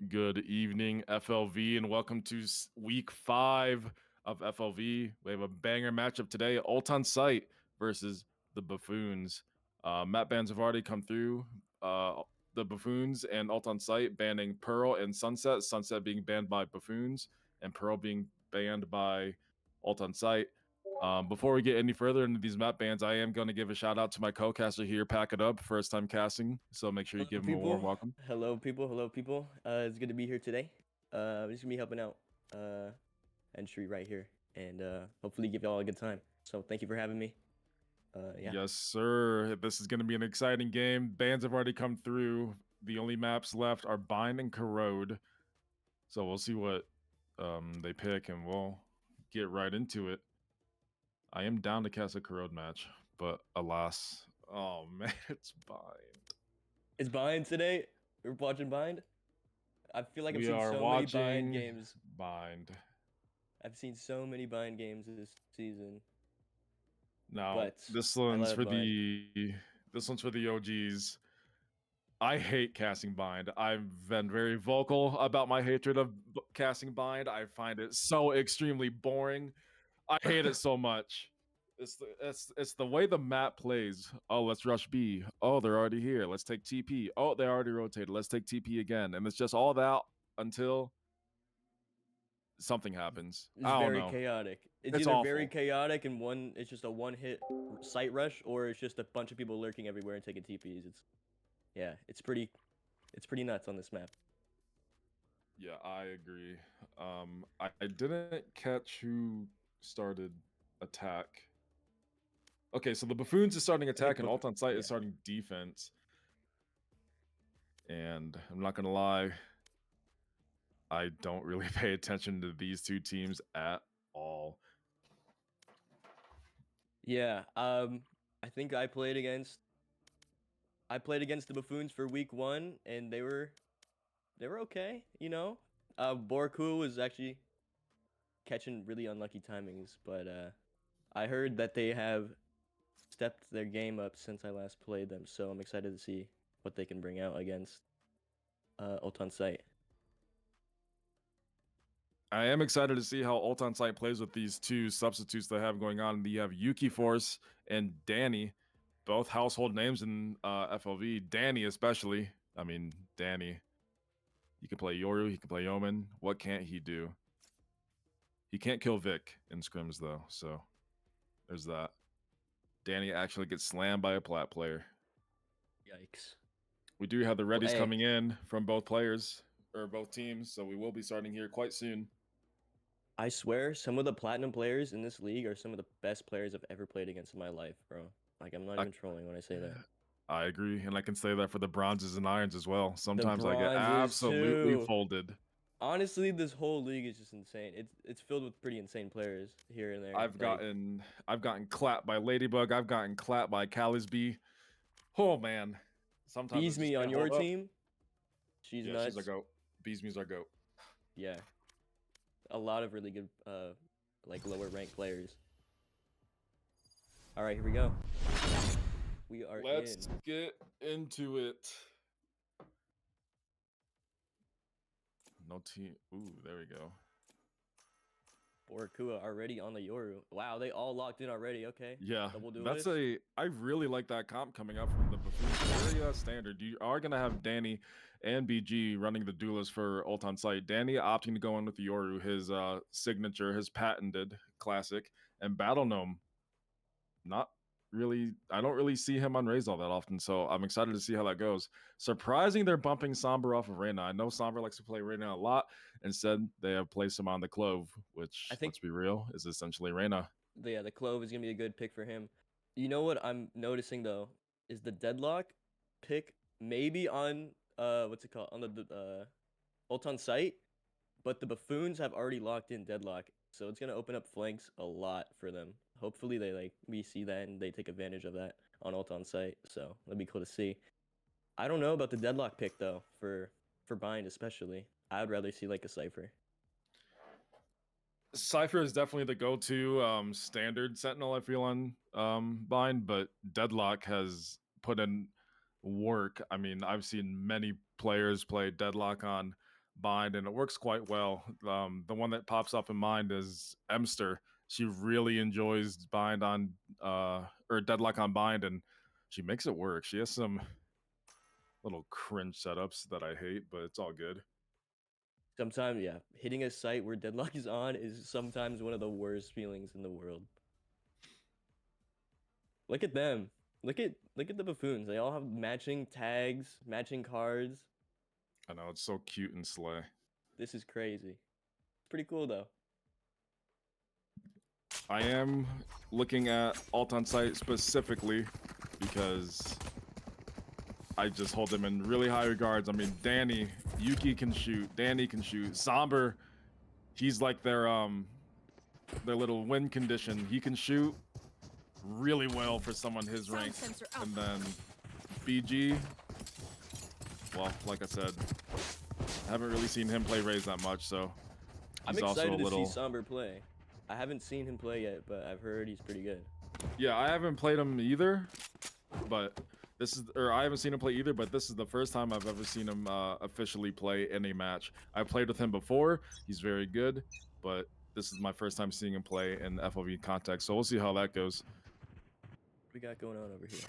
Good evening, FLV, and welcome to week 5 of FLV. We have a banger matchup today, Ult on Site versus the Buffoons. Map bans have already come through. The Buffoons and Ult on Site banning Pearl and Sunset, Sunset being banned by Buffoons, and Pearl being banned by Ult on Site. Before we get any further into these map bans, I am going to give a shout out to my co-caster here, Pack It Up, first time casting. So make sure you give him a warm welcome. Hello, people. Hello, people. It's good to be here today. I'm just gonna be helping out entry right here, and hopefully give y'all a good time. So thank you for having me. Yeah. Yes, sir. This is going to be an exciting game. Bans have already come through. The only maps left are Bind and Corrode. So we'll see what they pick, and we'll get right into it. I am down to cast a Corrode match, but alas, oh man, it's Bind. It's Bind today. We're watching Bind. I feel like I've We seen are so many Bind watching games. Bind. I've seen so many Bind games this season. Now But this I one's love for Bind. the OGs. I hate casting Bind. I've been very vocal about my hatred of casting Bind. I find it so extremely boring. I hate it so much. It's the way the map plays. Oh, let's rush B. Oh, they're already here. Let's take TP. Oh, they already rotated. Let's take TP again. And it's just all that until something happens. It's I don't very know. chaotic. It's It's either very awful. chaotic and it's just a one-hit site rush, or it's just a bunch of people lurking everywhere and taking TPs. It's pretty nuts on this map. Yeah, I agree. I didn't catch who started attack. Okay, so the Buffoons is starting I think attack and Ult on Site yeah. is starting defense. And I'm not gonna lie, I don't really pay attention to these two teams at all. Yeah, I think I played against the Buffoons for week 1, and they were okay, you know. Borku was actually catching really unlucky timings, but I heard that they have stepped their game up since I last played them, so I'm excited to see what they can bring out against Ultan Site. I am excited to see how Ult on Site plays with these two substitutes they have going on. You have Yuki Force and Danny, both household names in FLV. Danny especially. I mean, Danny. He can play Yoru, he can play Yeoman. What can't he do? He can't kill Vic in scrims though, so there's that. Danny actually gets slammed by a plat player. Yikes. We do have the readies Hey, coming in from both players or both teams, so we will be starting here quite soon. I swear, some of the platinum players in this league are some of the best players I've ever played against in my life, bro. Like, I'm not I, even trolling when I say that. I agree, and I can say that for the bronzes and irons as well. The Sometimes I get bronzes absolutely too. folded. Honestly, this whole league is just insane. It's filled with pretty insane players here and there. I've gotten clapped by Ladybug. I've gotten clapped by Calisby. Oh man, sometimes I Bees just me on can't your hold up. team. She's Yeah, she's our nuts. goat. Beesme's our goat. Yeah, a lot of really good like lower ranked players. All right, here we go. We are Let's in. get into it. No team. Ooh, there we go. Borakua already on the Yoru. Wow, they all locked in already. Okay. Yeah, Double that's duelist. I really like that comp coming up from the Buffoons. Very standard. You are gonna have Danny and BG running the duelist for Ult on Site. Danny opting to go in with the Yoru, his signature, his patented classic, and Battle Gnome. Not really. I don't really see him on Raze all that often, so I'm excited to see how that goes. Surprising they're bumping Sombra off of Reyna. I know Sombra likes to play Reyna a lot. Instead, they have placed him on the Clove, which, I think let's be real, is essentially Reyna. the Clove is gonna be a good pick for him. You know what I'm noticing though is the Deadlock pick maybe on what's it called on the Ulton site, but the Buffoons have already locked in Deadlock, so it's gonna open up flanks a lot for them. Hopefully we see that and they take advantage of that on Ulton site. So that'd be cool to see. I don't know about the Deadlock pick though for Bind especially. I would rather see like a Cipher. Cypher is definitely the go-to standard Sentinel I feel on Bind, but Deadlock has put in work. I mean, I've seen many players play Deadlock on bind, and it works quite well. The one that pops up in mind is Emster. She really enjoys bind on or deadlock on bind, and she makes it work. She has some little cringe setups that I hate, but it's all good. Sometimes, yeah, hitting a site where deadlock is on is sometimes one of the worst feelings in the world. Look at them. Look at the buffoons. They all have matching tags, matching cards. I know, it's so cute and slay. This is crazy. It's pretty cool though. I am looking at alt on site specifically because I just hold them in really high regards. I mean, Danny, Yuki can shoot, Danny can shoot, Somber, he's like their little win condition. He can shoot really well for someone his rank. And then BG, well, like I said, I haven't really seen him play Raze that much, so I'm he's excited also a little... to see Somber play. I haven't seen him play yet, but I've heard he's pretty good. Yeah, I haven't played him either, but I haven't seen him play either, but this is the first time I've ever seen him officially play in a match. I played with him before. He's very good, but this is my first time seeing him play in FLV context, so we'll see how that goes. What we got going on over here?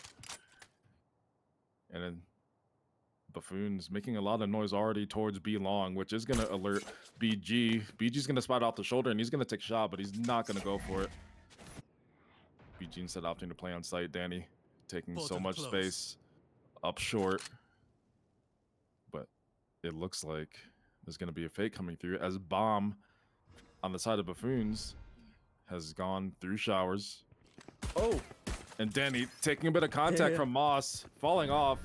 And then Buffoons making a lot of noise already towards B long, which is going to alert BG. BG's going to spot off the shoulder, and he's going to take a shot, but he's not going to go for it. BG instead opting to play on site. Danny taking so much space up short. But it looks like there's going to be a fake coming through as Bomb on the side of Buffoons has gone through showers. Oh! And Danny taking a bit of contact from Moss, falling off.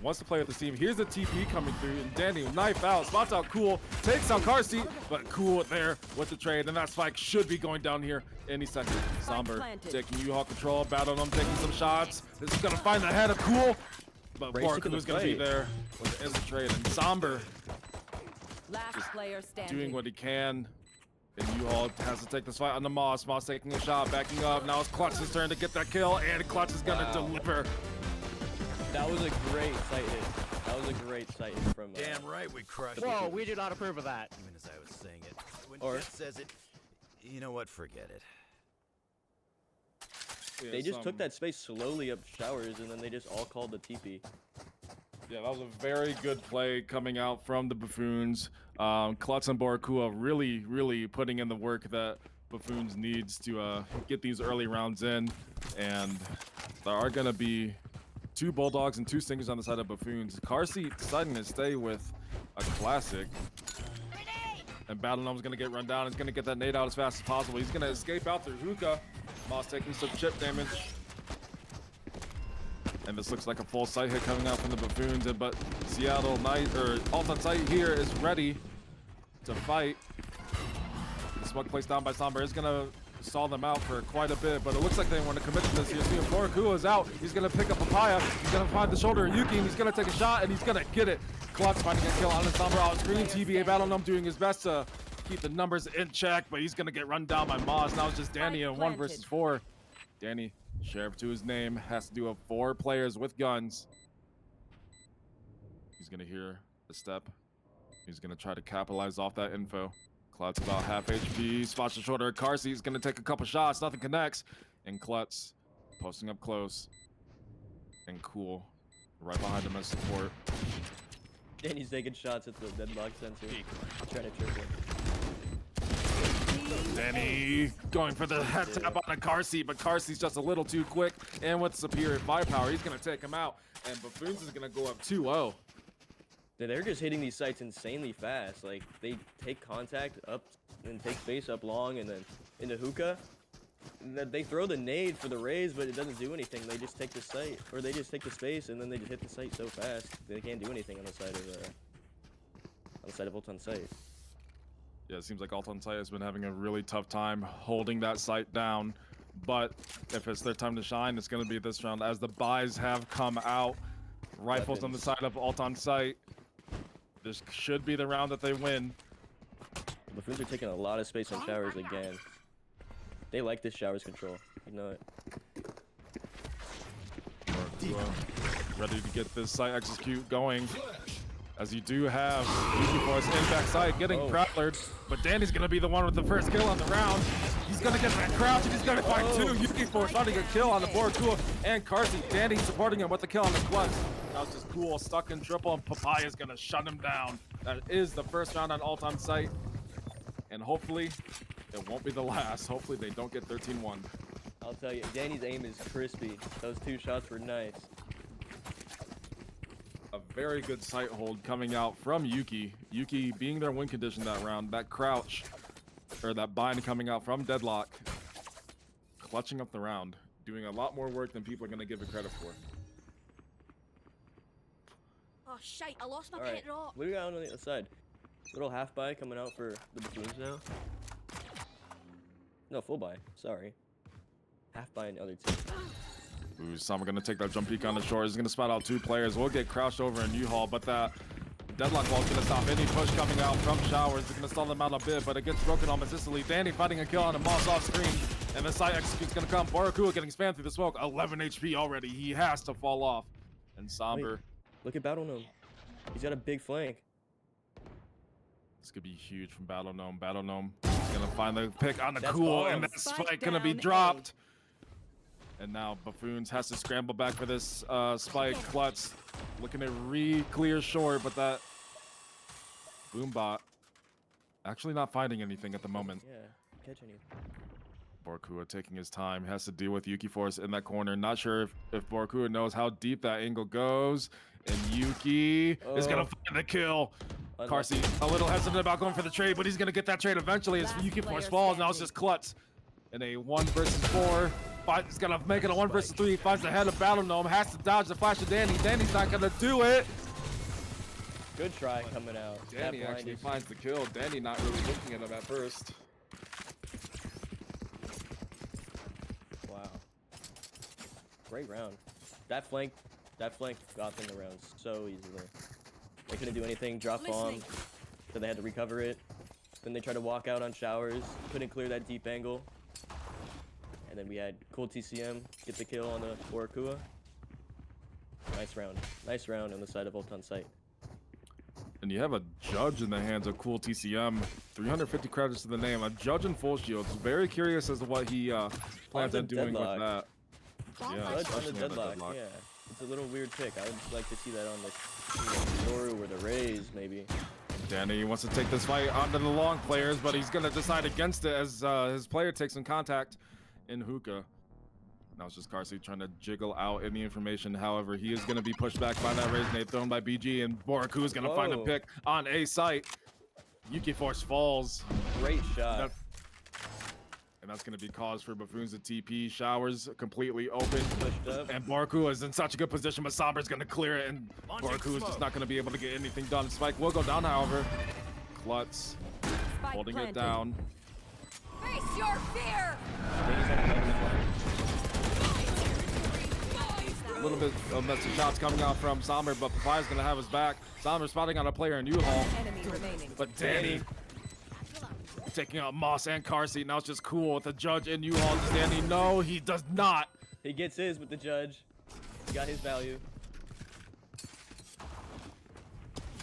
Wants to play with the team. Here's the TP coming through, and Danny knife out, spots out Cool, takes out car seat, but Cool there with the trade, and that spike should be going down here any second. Somber taking U-Haul control, battling him, taking some shots. This is gonna find the head of Cool, but Cool's gonna be there with the instant trade, and Somber doing what he can. And U-Haul has to take this fight on the Moss. Moss taking a shot, backing up. Now it's Clutch's turn to get that kill, and Clutch is gonna deliver. That was a great sight hit. That was a great sight hit from... Damn right we crushed it. Whoa, we do not approve of that. Even as I was saying it. Or- When Jet says it, you know what? Forget it. Yeah, They just took that space slowly up showers, and then they just all called the TP. Yeah, that was a very good play coming out from the Buffoons. Klutz and Borakua really putting in the work that Buffoons needs to get these early rounds in. And there are going to be 2 Bulldogs and 2 Stingers on the side of Buffoons. Car seat deciding to stay with a classic. And Battle Gnome's going to get run down. He's going to get that nade out as fast as possible. He's going to escape out through hookah. Moss taking some chip damage. And this looks like a full sight hit coming out from the Buffoons. But Seattle Knight, or alt on site here, is ready to fight. The smoke placed down by Somber is going to stall them out for quite a bit, but it looks like they want to commit to this here. See, Borakua is out. He's going to pick up Papaya. He's going to find the shoulder of Yuki, and he's going to take a shot, and he's going to get it. Klutz finding a kill on the Somber out screen. TBA Battle Gnome doing his best to keep the numbers in check, but he's going to get run down by Moz. Now it's just Danny in 1 versus 4. Danny, sheriff to his name, has to do a 4 players with guns. He's going to hear the step. He's going to try to capitalize off that info. Klutz about half HP, spots the shoulder. Carsey's going to take a couple shots, nothing connects. And Klutz posting up close. And Cool right behind him as support. Danny's taking shots at the deadlock sensor. Trying to trick it. Danny going for the head tap on a car seat, but car seat's just a little too quick. And with superior firepower, he's going to take him out. And Buffoons is going to go up 2-0. They're just hitting these sites insanely fast. Like, they take contact up and take space up long and then into hookah. They throw the nade for the raise, but it doesn't do anything. They just take the site, or they just take the space and then they just hit the site so fast they can't do anything on the side of ult on site. Yeah, it seems like alt on site has been having a really tough time holding that site down. But if it's their time to shine, it's going to be this round as the buys have come out. Rifles on the side of alt on site. This should be the round that they win. The Buffoons are taking a lot of space on showers again. They like this showers control. You know it. Ready to get this site execute going as you do have Yuki Force in backside getting prowlered, but Danny's gonna be the one with the first kill on the round. He's gonna get that crouch and he's gonna find two. Yuki Force finding a kill on the board, Cool and Carsey. Danny supporting him with the kill on the clutch. Now it's just Cool stuck in triple, and Papaya's gonna shut him down. That is the first round on Alt on site, and hopefully it won't be the last. Hopefully they don't get 13-1. I'll tell you, Danny's aim is crispy. Those two shots were nice. A very good sight hold coming out from Yuki. Yuki being their win condition that round. That crouch, or that bind coming out from Deadlock. Clutching up the round. Doing a lot more work than people are going to give it credit for. Oh, shite, I lost my All pet right, rock. what do we got on the other side? Little half buy coming out for the Buffoons now. No, full buy. Sorry. Half buy in the other two. Ooh, Sama gonna take that jump peek on the shore. He's gonna spot out two players. We'll get crouched over in U-Haul, but that Deadlock wall is gonna stop any push coming out from Showers. It's gonna stall them out a bit, but it gets broken almost instantly. Danny fighting a kill on a Moss off screen, and the side execute's gonna come. Borakua getting spammed through the smoke. 11 HP already. He has to fall off. And Somber. Wait, look at Battle Gnome. He's got a big flank. This could be huge from Battle Gnome. Battle Gnome is gonna find the pick on the That's Cool, bomb. and that spike gonna be dropped. And now Buffoons has to scramble back for this spike. Klutz looking at re-clear short, but that Boombot actually not finding anything at the moment. Yeah, catching you. Borakua taking his time, has to deal with Yuki Force in that corner. Not sure if Borakua knows how deep that angle goes. And Yuki is gonna find the kill. Carsey a little hesitant about going for the trade, but he's gonna get that trade eventually as Yuki Force falls. Now it's just Klutz in a 1 versus 4. He's gonna make it a 1 versus 3. He finds the head of Battle Gnome, has to dodge the flash of Danny. Danny's not gonna do it. Good try coming out. Danny actually finds the kill. Danny not really looking at him at first. Wow. Great round. That flank got them the round so easily. They couldn't do anything, drop bomb, so they had to recover it. Then they tried to walk out on Showers, couldn't clear that deep angle. And then we had Cool TCM get the kill on the Borakua. Nice round. Nice round on the side of Ult on site. And you have a judge in the hands of Cool TCM. 350 credits to the name. A judge in full shields. Very curious as to what he plans on doing with that. Yeah, Judge on the especially Deadlock. Yeah, it's a little weird pick. I would like to see that on the Yoru or the Rays maybe. Danny wants to take this fight onto the long players, but he's gonna decide against it as his player takes some contact in hookah. Now it's just Carsey trying to jiggle out any information. However, he is going to be pushed back by that raise nade thrown by BG, and Borakua is going to find a pick on A site. Yuki Force falls. Great shot. And that's going to be cause for Buffoons to TP. Showers completely open. Pushed up. And Borakua is in such a good position, but Somber's going to clear it, and Borakua is just not going to be able to get anything done. Spike will go down, however. Klutz holding it down. Face your fear! A little bit of messy shots coming out from Somber, but Papaya's gonna have his back. Somber spotting on a player in U-Haul. But Danny taking out Moss and Carsey. Now it's just Cool with the judge in U-Haul. Does Danny know? He does not. He gets his with the judge. He got his value.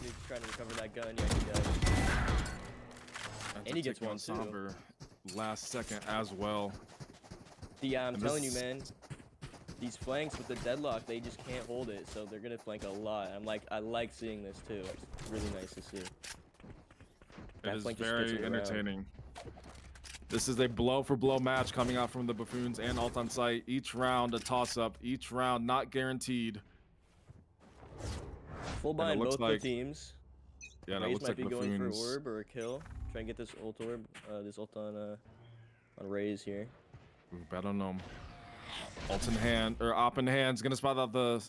He's trying to recover that gun. Yeah, he does. And he gets one too. Somber last second as well. Yeah, I'm telling you, man. These flanks with the Deadlock, they just can't hold it, so they're gonna flank a lot. I like seeing this too. It's really nice to see. It is very entertaining. This is a blow-for-blow match coming out from the Buffoons and Alt on site. Each round a toss-up. Each round not guaranteed. Full buy in both the teams. Yeah, that Raze looks might like be Buffoons. going for orb or a kill. Try and get this ult orb, this ult on Raze here. Ooh, Battle Gnome. Ult in hand, or op in hand, is gonna spot out the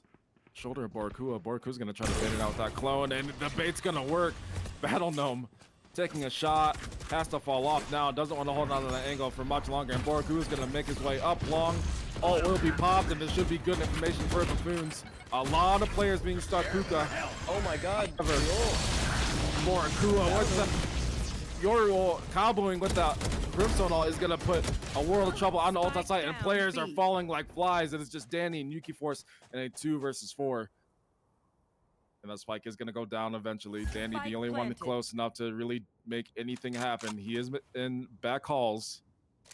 shoulder of Borakua. Borakua's gonna try to bait it out with that clone, and the bait's gonna work. Battle Gnome taking a shot, has to fall off now, doesn't want to hold on to that angle for much longer, and Borakua's gonna make his way up long. Ult will be popped, and this should be good information for Buffoons. A lot of players being stuck hookah. Oh my god, Borakua, what's that? Yoru comboing with that Brimstone ult is gonna put a world of trouble on the ult side, and players are falling like flies, and it's just Danny and Yuki Force in a 2 versus 4. And that spike is going to go down eventually. Danny, Spike the only one planted. close enough to really make anything happen. He is in back halls.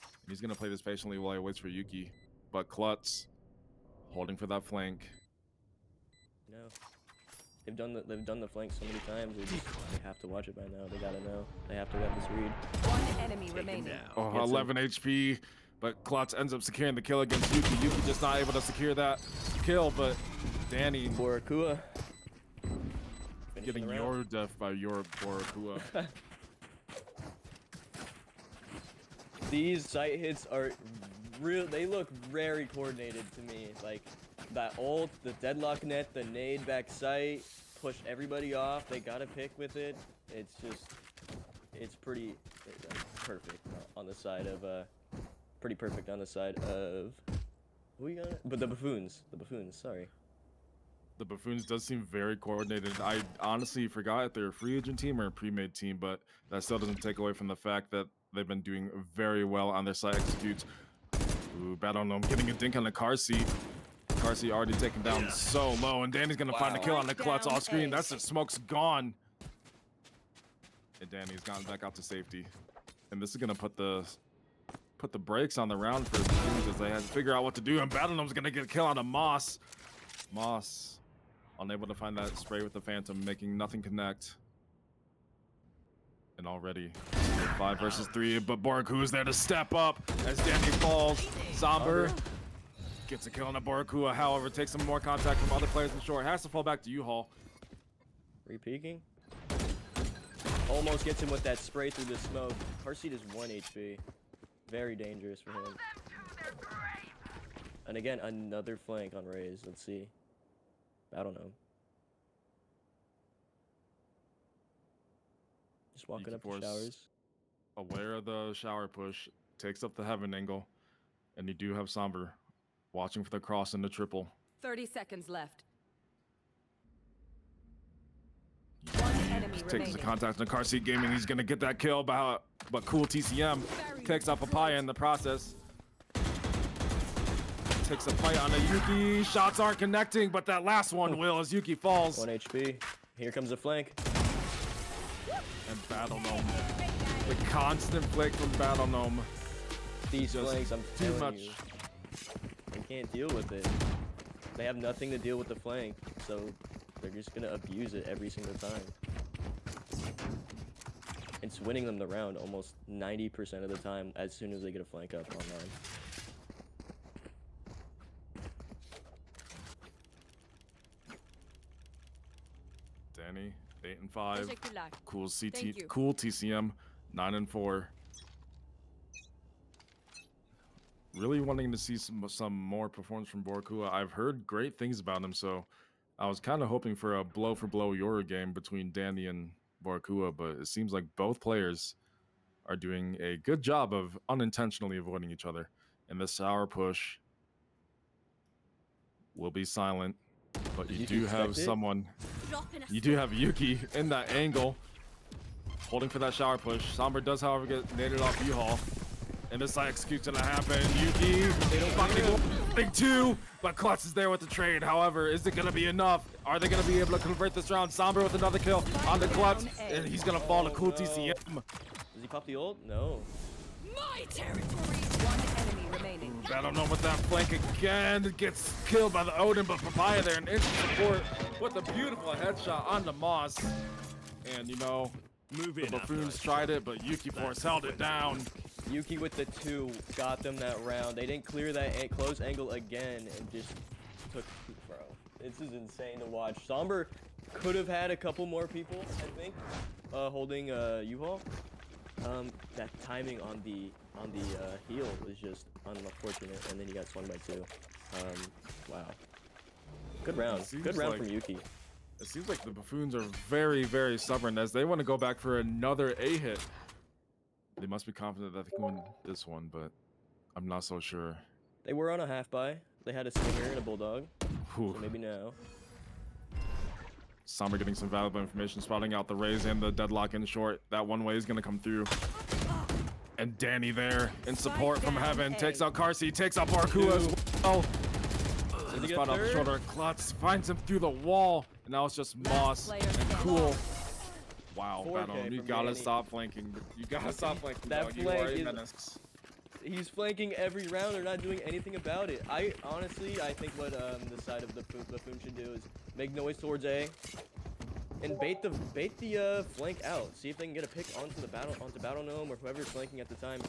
And he's going to play this patiently while he waits for Yuki. But Klutz holding for that flank. No. They've done the flank so many times. They have to watch it by now. They gotta know. They have to get this read. One enemy remaining. Oh, Gets him. 11 HP. But Klutz ends up securing the kill against Yuki. Yuki just not able to secure that kill, but Danny Borakua. getting your death by your Borakua. These sight hits are real. They look very coordinated to me. Like that ult, the deadlock net, the nade back sight, push everybody off. They gotta pick with it. It's just, it's pretty perfect on the side of pretty perfect on the side of who you got? But the Buffoons. Sorry. The Buffoons does seem very coordinated. I honestly forgot if they're a free agent team or a pre-made team, but that still doesn't take away from the fact that they've been doing very well on their side executes. Ooh, bad on them. Getting a dink on the car seat. Car seat already taken down so low, and Danny's gonna find the kill on the Klutz off screen. That's the smoke's gone. And Danny's gotten back out to safety. And this is gonna put the brakes on the round for the teams as they had to figure out what to do. And Battlenom's gonna get a kill on a Moss. Moss unable to find that spray with the Phantom, making nothing connect. And already 5 versus 3, but Borakua's there to step up as Danny falls. Somber gets a kill on the Borakua, however, takes some more contact from other players in short. Has to fall back to U-Haul. Re-peeking. Almost gets him with that spray through the smoke. Car seat is 1 HP. Very dangerous for him. And again, another flank on Raze. Let's see. I don't know. Just walking up the showers. Aware of the shower push, takes up the heaven angle, and you do have Somber watching for the cross and the triple. 30 seconds left. One enemy Takes remaining. the contact in the car seat gaming. He's gonna get that kill, but cool TCM takes out Papaya in the process. Takes a fight on a Yuki. Shots aren't connecting, but that last one will as Yuki falls. 1 HP. Here comes a flank. And Battle Gnome. The constant flick from Battle Gnome. These Just flanks, I'm too telling much. you. They can't deal with it. They have nothing to deal with the flank, so they're just gonna abuse it every single time. It's winning them the round almost 90% of the time as soon as they get a flank up online. Danny, 8 and 5. Éjaculaire. Cool Thank you. cool TCM, 9 and 4. Really wanting to see some more performance from Borakua. I've heard great things about him, so I was kind of hoping for a blow-for-blow Yoru game between Danny and Borakua, but it seems like both players are doing a good job of unintentionally avoiding each other. And this sour push will be silent, but you do have someone. Drop in a You do have Yuki in that angle, holding for that shower push. Somber does, however, get naded off U-Haul. And this execute's gonna happen. Yuki, they don't fucking big 2, but Klutz is there with the trade. However, is it gonna be enough? Are they gonna be able to convert this round? Somber with another kill on the Klutz, and he's gonna fall to cool TCM. Does he pop the ult? No. my territory. One enemy remaining. Battle Gnome with that flank again. Gets killed by the Odin, but Papaya there in instant support with a beautiful headshot on the Moss. And you know, the Buffoons tried it, but Yuki Force held it down. Yuki with the 2 got them that round. They didn't clear that close angle again and just took, bro. This is insane to watch. Somber could have had a couple more people, I think, holding U-Haul. That timing on the heel was just unfortunate, and then he got swung by 2. Wow. Good round. Good round from Yuki. It seems like the Buffoons are very, very stubborn as they want to go back for another A hit. They must be confident that they can win this one, but I'm not so sure. They were on a half buy. They had a Stinger and a Bulldog. Whew. So maybe now. Somber getting some valuable information, spotting out the Raze and the deadlock in short. That one way is going to come through. And Danny there in support from heaven. Takes out Carsey, takes out Borakua as well. Did he get Spot out the third? shoulder. Klutz finds him through the wall. And now it's just Last Moss player and standing. Cool. Wow, 4K Battle, you from gotta Danny. stop flanking. You gotta stop flanking, That dog. You are flank a is- menace. He's flanking every round. They're not doing anything about it. I think what the side of the Buffoon should do is make noise towards A and bait the flank out. See if they can get a pick onto Battle Gnome or whoever's flanking at the time,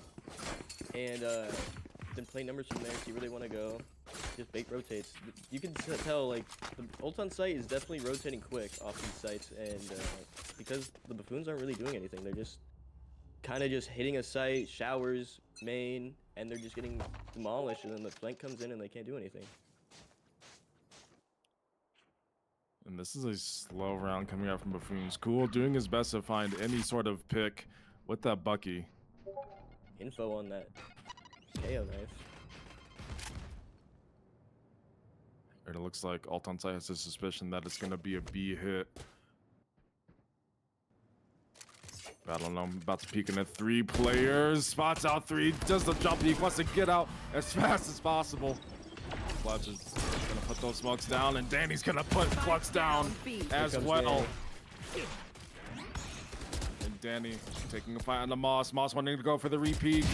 and then play numbers from there. See where they want to go. Just bait rotates. You can tell like the ult on site is definitely rotating quick off these sites, and because the Buffoons aren't really doing anything, they're just kind of just hitting a site, showers, main, and they're just getting demolished, and then the flank comes in and they can't do anything. And this is a slow round coming out from Buffoons. Cool doing his best to find any sort of pick with that Bucky. Info on that KO knife. And it looks like Alt on site has a suspicion that it's gonna be a B hit. Battle Gnome about to peek in at 3 players. Spots out 3, does the jump. He wants to get out as fast as possible. Clutch is gonna put those smokes down, and Danny's gonna put Clutch down as comes well. Danny. And Danny taking a fight on the Moss. Moss wanting to go for the repeat,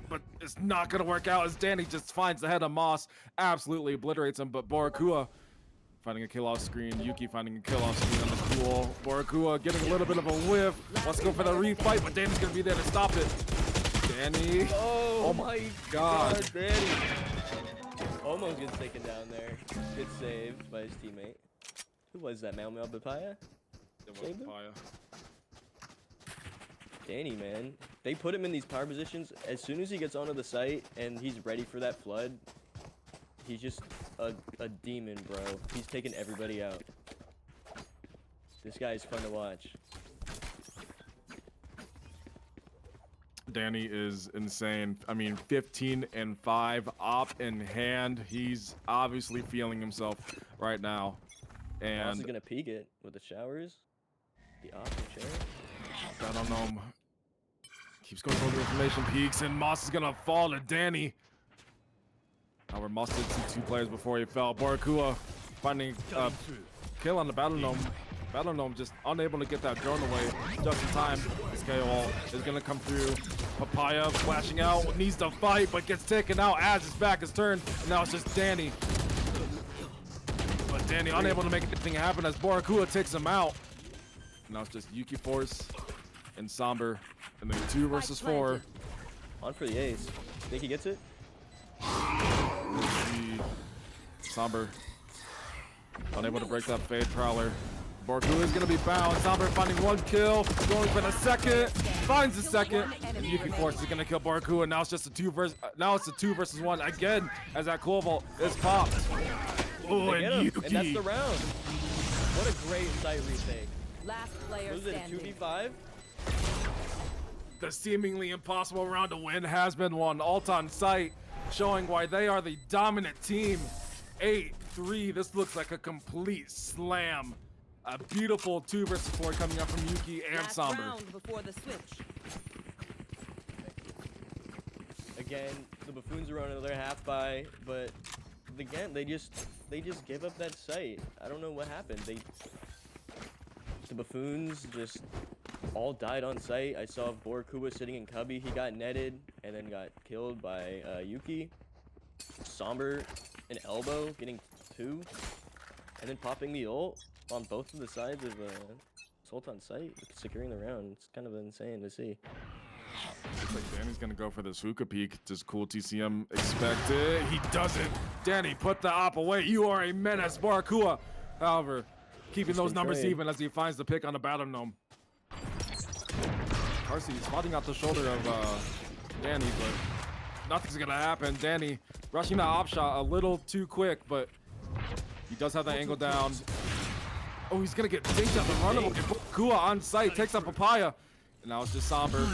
but it's not gonna work out as Danny just finds the head of Moss, absolutely obliterates him. But Borakua finding a kill off screen. Yuki finding a kill off screen on the Cool. Borakua getting a little bit of a whiff. Wants to go for the refight, but Danny's gonna be there to stop it. Danny. Oh my God. Danny. Almost gets taken down there. Good save by his teammate. Who was that? Mal Papaya? It Saved was him? Papaya. Danny, man. They put him in these power positions. As soon as he gets onto the site and he's ready for that flood, he's just a demon, bro. He's taking everybody out. This guy is fun to watch. Danny is insane. I mean, 15 and 5, op in hand. He's obviously feeling himself right now. Moss is And gonna peek it with the showers. The op chair. I don't know. Keeps going for the information peaks, and Moss is gonna fall to Danny. However, Moss did see 2 players before he fell. Borakua finding a kill on the Battle Gnome. Battle Gnome just unable to get that drone away just in time. This KO is gonna come through. Papaya flashing out, needs to fight, but gets taken out as his back is turned. And now it's just Danny. But Danny unable to make anything happen as Borakua takes him out. Now it's just Yuki Force and Somber, and then 2 versus 4. On for the ace. Think he gets it? We'll see. Somber unable to break that Fade Prowler. Borakua is gonna be bound. Somber finding 1 kill, going for the second, finds the second, and Yuki Force is gonna kill Borakua. Now it's just a 2 versus 1 again as that Cool Vault is popped. Oh, They get and him, Yuki. and that's the round. What a great site retake. Last player Was it a standing. 2v5? The seemingly impossible round to win has been won. Alt on site, showing why they are the dominant team. 8-3. This looks like a complete slam. A beautiful 2 versus 4 coming up from Yuki and Last Somber. round before the switch. Again, the Buffoons are on another half by, but again, they just gave up that site. I don't know what happened. The Buffoons just all died on site. I saw Borakua sitting in Cubby. He got netted and then got killed by Yuki. Somber, an elbow, getting 2, and then popping the ult on both of the sides of Salt on site, securing the round. It's kind of insane to see. Looks like Danny's gonna go for this hookah peek. Does Cool TCM expect it? He doesn't. Danny, put the op away. You are a menace, Borakua. However, keeping those numbers trade. even as he finds the pick on the Battle Gnome. Carsey spotting out the shoulder of Danny, but nothing's gonna happen. Danny rushing the op shot a little too quick, but he does have that angle down. Oh, he's gonna get dinked at the runaway. Borakua on site takes up Papaya. And now it's just Somber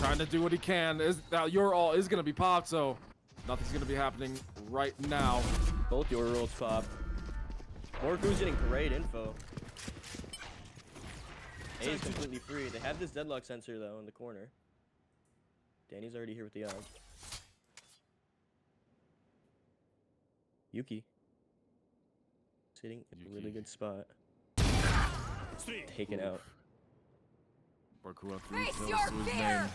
trying to do what he can. Now your all is gonna be popped, so nothing's gonna be happening right now. Both your rolls popped. Borakua's getting great info. A is completely free. They have this deadlock sensor though in the corner. Danny's already here with the odds. Yuki. Sitting in a really Yuki. good spot. Taken out. Barkua 3 Face kills your to his fear! name.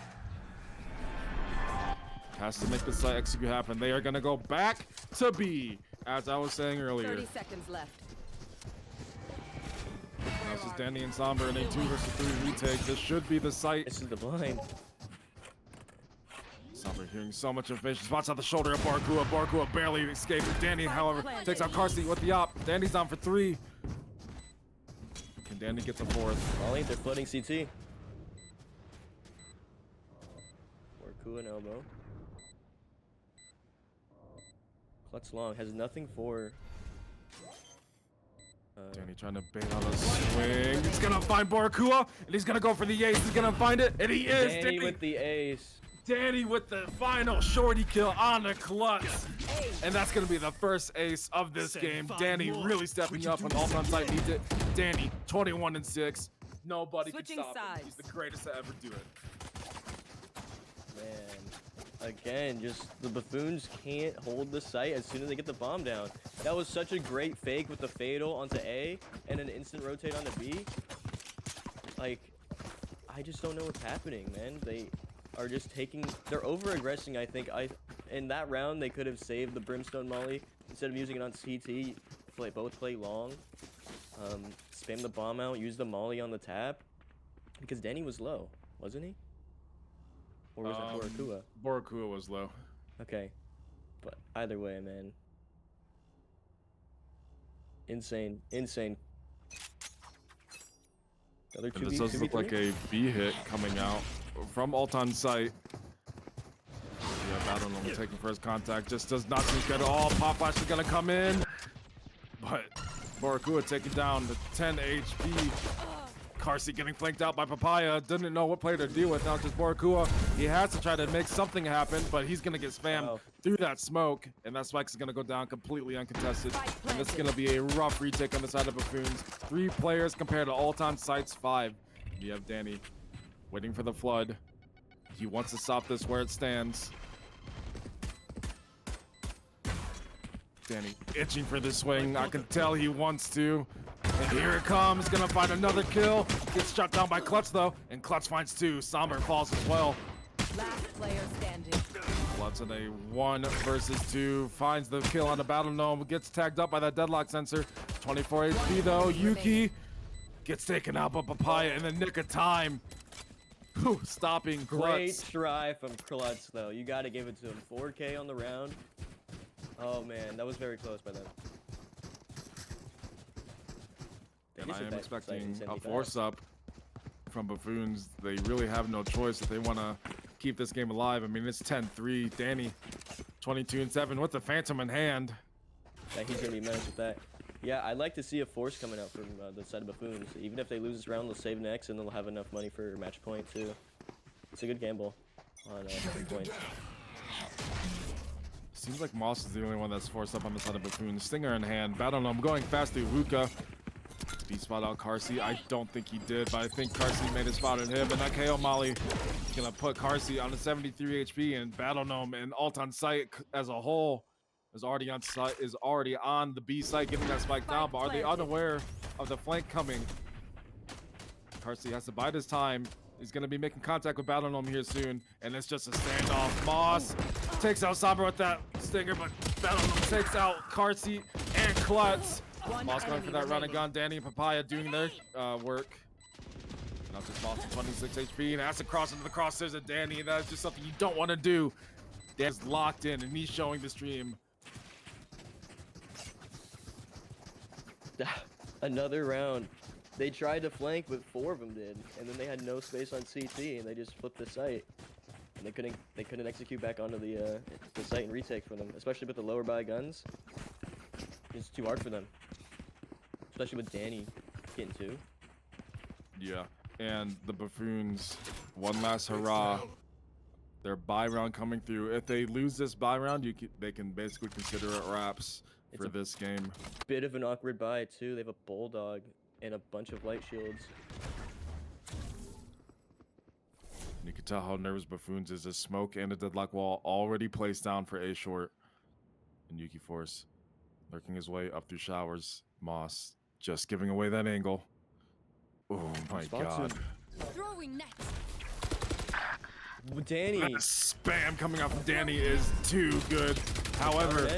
Has to make the site execute happen. They are gonna go back to B, as I was saying earlier. 30 seconds left. Now this is Danny and Somber in a 2 versus 3 retake. This should be the site. This is the blind. Somber hearing so much information. Spots out the shoulder of Barkua. Barkua barely escapes. Danny, however, takes out Carsey with the op. Danny's on for 3. Can Danny get the 4th? Molly, they're flooding CT. Barkua and elbow. Klutz long has nothing for. Danny trying to bait on a swing. He's gonna find Barkua, and he's gonna go for the ace. He's gonna find it, and he is. Danny with the ace. Danny with the final shorty kill on the clutch. And that's going to be the first ace of this game. Danny really stepping up when Alt on site needs it. Danny, 21-6. Nobody can Switching stop him. sides. He's the greatest to ever do it. Man, again, just the Buffoons can't hold the site as soon as they get the bomb down. That was such a great fake with the fatal onto A and an instant rotate onto B. Like, I just don't know what's happening, man. They are just they're over-aggressing, I think. In that round, they could have saved the Brimstone Molly. Instead of using it on CT, both play long. Spam the bomb out, use the Molly on the tap. Because Danny was low, wasn't he? Or was that Borakua? Borakua was low. Okay. But either way, man. Insane. Insane. Another And 2v, this does look 2v3? like a B hit coming out from Alt on site. Yeah, Battle Gnome taking first contact. Just does not seem good at all. Pop Flash is going to come in. But Borakua taking down the 10 HP. Carsey getting flanked out by Papaya. Didn't know what player to deal with. Now just Borakua. He has to try to make something happen, but he's going to get spammed through that smoke. And that spike is going to go down completely uncontested. And this is going to be a rough retake on the side of Buffoons. 3 players compared to Alt on site's 5. You have Danny waiting for the flood. He wants to stop this where it stands. Danny itching for this swing. I can tell he wants to. And here it comes. Gonna find another kill. Gets shot down by Klutz though. And Klutz finds 2. Somber falls as well. Last player standing. Klutz in a 1 versus 2. Finds the kill on the Battle Gnome. Gets tagged up by that deadlock sensor. 24 HP though. Yuki gets taken out by Papaya in the nick of time. Whew, stopping Great Klutz. try from Klutz, though. You got to give it to him. 4K on the round. Oh, man. That was very close by them. And I am expecting a force up from Buffoons. They really have no choice if they want to keep this game alive. I mean, it's 10-3. Danny, 22-7 with the Phantom in hand. Yeah, he's going to be menaced with that. Yeah, I'd like to see a force coming out from the side of Buffoons. Even if they lose this round, they'll save next, and they'll have enough money for match point, too. It's a good gamble on 3 points. Seems like Moss is the only one that's forced up on the side of Buffoons. Stinger in hand. Battle Gnome going fast through Hookah. He spot out Carsey. I don't think he did, but I think Carsey made a spot on him. And that KO Molly is going to put Carsey on a 73 HP, and Battle Gnome and Alt on site as a whole is already on site, is already on the B site getting that spike down, but are they unaware of the flank coming? Carsey has to bide his time. He's going to be making contact with Battle Gnome here soon, and it's just a standoff. Moss takes out Somber with that stinger, but Battle Gnome takes out Carsey and Klutz. Moss going for that run and gun. Danny and Papaya doing their work. Now just Moss with 26 HP, and has to cross into the crosshairs of Danny. That is just something you don't want to do. Danny's locked in, and he's showing the stream. Another round. They tried to flank, but 4 of them did, and then they had no space on CT, and they just flipped the site. And they couldn't execute back onto the site and retake for them, especially with the lower buy guns. It's too hard for them, especially with Danny getting 2. Yeah, and the Buffoons, one last hurrah. Their buy round coming through. If they lose this buy round, they can basically consider it wraps for this game. Bit of an awkward buy too. They have a Bulldog and a bunch of light shields. You can tell how nervous Buffoons is. A smoke and a deadlock wall already placed down for A short. And Yuki Force lurking his way up through showers. Moss just giving away that angle. Oh my Spots god. him. Throwing net. Danny. That spam coming out from Danny is too good. However,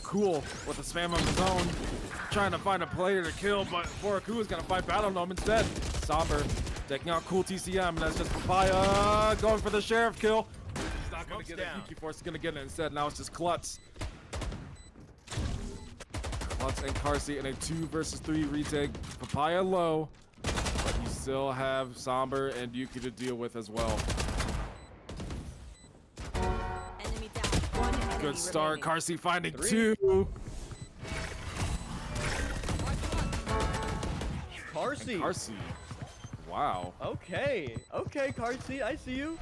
Cool with the spam on his own, trying to find a player to kill, but Boraku is gonna fight Battle Gnome instead. Somber taking out Cool TCM, and that's just Papaya going for the Sheriff kill. He's not gonna get it. Yuki Force is gonna get it instead. Now it's just Klutz. Klutz and Carsey in a 2 versus 3 retake. Papaya low, but you still have Somber and Yuki to deal with as well. Enemy down. One enemy Good start. remaining. Carsey finding 3. 2. Carsey. Carsey. Wow. Okay. Okay, Carsey. I see you.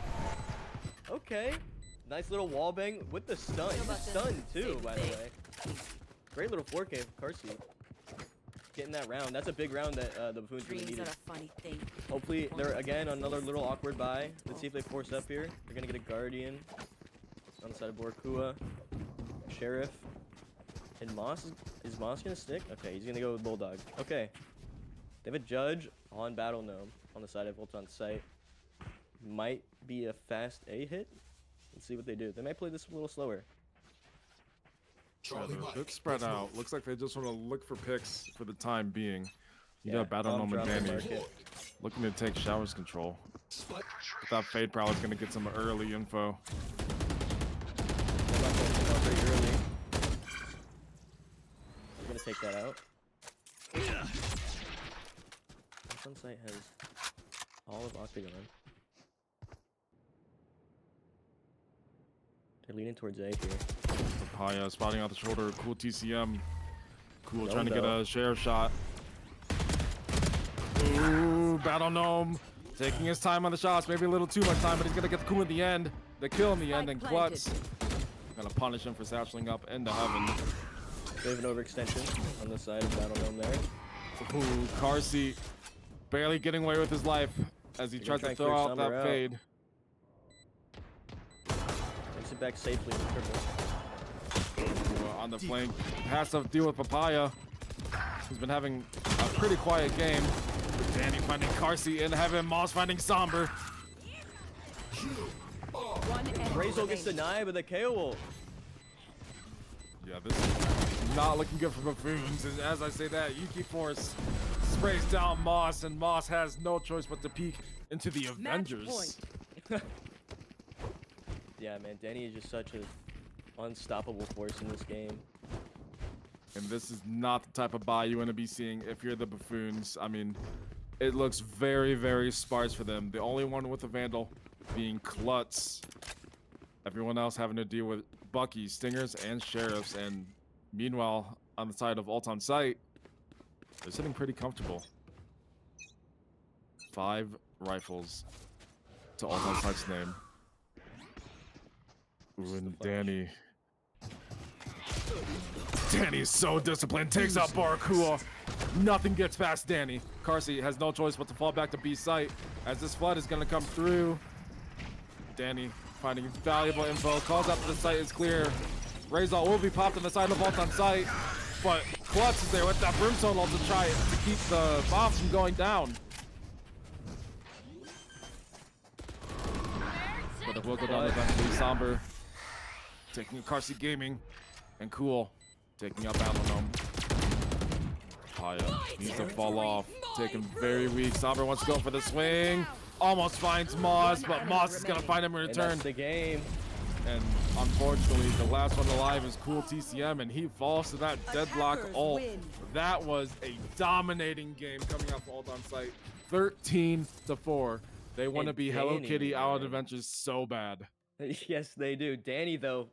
Okay. Nice little wall bang with the stun. Feel about Stun the too, same by the thing. way. Great little 4K from Carsey. Getting that round. That's a big round that the Buffoons really Dreams are needed. a funny thing. Hopefully, they're again another little awkward buy. Let's see if they force up here. They're gonna get a Guardian on the side of Borakua, Sheriff, and Moss. Is Moss gonna stick? Okay, he's gonna go with Bulldog. Okay, they have a Judge on Battle Gnome on the side of Ultron Sight. Might be a fast A hit. Let's see what they do. They might play this a little slower. Yeah, they're a bit spread out. Looks like they just want to look for picks for the time being. You Yeah, got Battle bomb Gnome and drop the Danny market. looking to take Showers control. But that Fade Prowler's going to get some early info. They're not going to come out very early. We're gonna take that out. Ultron Sight has all of Octagon. They're leaning towards A here. Papaya spotting out the shoulder. Cool TCM. Cool No, trying to get no. a Sheriff shot. Ooh, Battle Gnome taking his time on the shots. Maybe a little too much time, but he's going to get the cool in the end. The kill in the end, and Spike Klutz going to punish him for satcheling up into heaven. They have an overextension on the side of Battle Gnome there. Ooh, Carsey barely getting away with his life as he They're tried gonna to try and throw clear out that Somber out. fade. Takes it back safely with triple. On the flank, has to deal with Papaya. He's been having a pretty quiet game. Danny finding Carsey in heaven, Moss finding Somber. One enemy Brazel gets remaining. denied with a KO ult. Yeah, this is not looking good for Buffoons. And as I say that, Yuki Force sprays down Moss, and Moss has no choice but to peek into the Match Avengers. point. Yeah, man, Danny is just such an unstoppable force in this game. And this is not the type of buy you want to be seeing if you're the Buffoons. I mean, it looks very, very sparse for them. The only one with a Vandal being Klutz. Everyone else having to deal with Bucky, Stingers, and Sheriffs. And meanwhile, on the side of Ultron Sight, they're sitting pretty comfortable. 5 rifles to Ultron Sight's name. Ooh, and Danny. Danny is so disciplined, takes out Borakua. Nothing gets past Danny. Carsey has no choice but to fall back to B site as this flood is going to come through. Danny finding valuable info, calls out that the site is clear. Razor will be popped on the side of Ultron Sight, but Klutz is there with that Brimstone ult to try to keep the bombs from going down. But it will go down eventually. Somber taking Carsey Gaming, and Cool taking out Battle Gnome. Papaya needs to fall off, taken very weak. Somber wants to go for the swing, almost finds Moss, but Moss is gonna find him in And return. that's the game. And unfortunately, the last one alive is Cool TCM, and he falls to that deadlock Attackers ult. win. That was a dominating game coming out for Ult on Sight. 13-4. They want to And be Hello Danny, Kitty out of man. Adventures so bad. Yes, they do. Danny, though,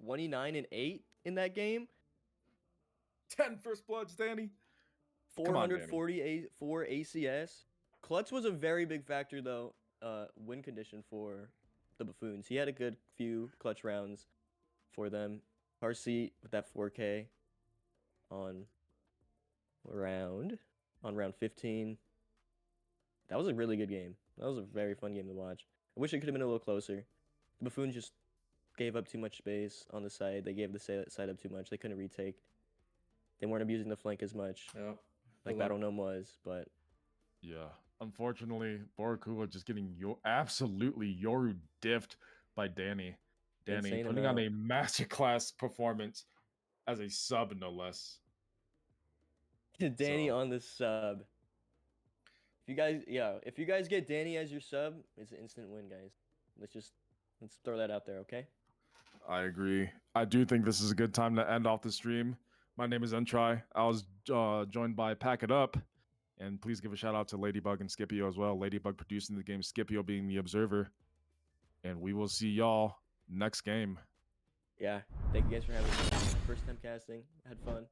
29 and 8 in that game. 10 first bloods, Danny. Come on, Danny. 444 ACS. Klutz was a very big factor, though, win condition for the Buffoons. He had a good few clutch rounds for them. Car seat with that 4K on round 15. That was a really good game. That was a very fun game to watch. I wish it could have been a little closer. The Buffoons just gave up too much space on the side. They gave the side up too much. They couldn't retake. They weren't abusing the flank as much, Yep. like Hold Battle on. Gnome was. But Yeah. Unfortunately, Borakula just getting absolutely Yoru diffed by Danny. Danny Insane putting on amount. a masterclass performance as a sub, no less. Danny So- on the sub. If you guys get Danny as your sub, it's an instant win, guys. Let's throw that out there, okay? I agree. I do think this is a good time to end off the stream. My name is Entry. I was joined by Pack It Up. And please give a shout out to Ladybug and Scipio as well. Ladybug producing the game, Scipio being the observer. And we will see y'all next game. Yeah. Thank you guys for having me. First time casting. Had fun.